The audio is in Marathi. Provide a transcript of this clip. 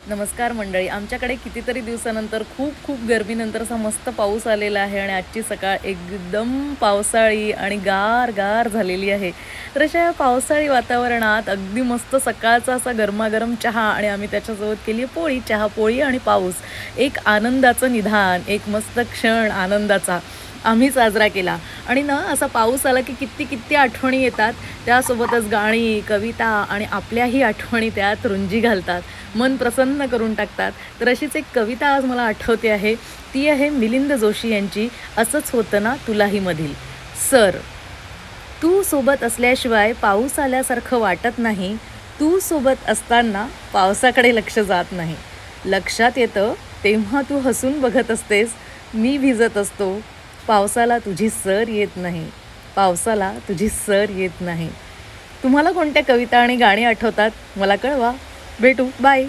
नमस्कार मंडळी. आमच्याकडे कितीतरी दिवसानंतर खूप गरमीनंतर असा मस्त पाऊस आलेला आहे आणि आजची सकाळ एकदम पावसाळी आणि गार झालेली आहे. तर अशा या पावसाळी वातावरणात अगदी मस्त सकाळचा असा गरमागरम चहा आणि आम्ही त्याच्यासोबत केली आहे पोळी. चहा, पोळी आणि पाऊस. एक आनंदाचं निधान, एक मस्त क्षण आनंदाचा आम्ही साजरा केला. आणि ना असा पाऊस आला की किती आठवणी येतात. त्यासोबतच गाणी, कविता आणि आपल्याही आठवणी त्यात रुंजी घालतात, मन प्रसन्न करून टाकतात. तर अशीच एक कविता आज मला आठवते आहे. ती आहे मिलिंद जोशी यांची, असंच होतं ना तुलाही मधील. सर, तू सोबत असल्याशिवाय पाऊस आल्यासारखं वाटत नाही. तू सोबत असताना पावसाकडे लक्ष जात नाही. लक्षात येतं तेव्हा तू हसून बघत असतेस. मी भिजत असतो. पावसाला तुझी सर येत नाही. पावसाला तुझी सर येत नाही. तुम्हाला कोणत्या कविता आणि गाणी आठवतात मला कळवा. भेटू. बाय.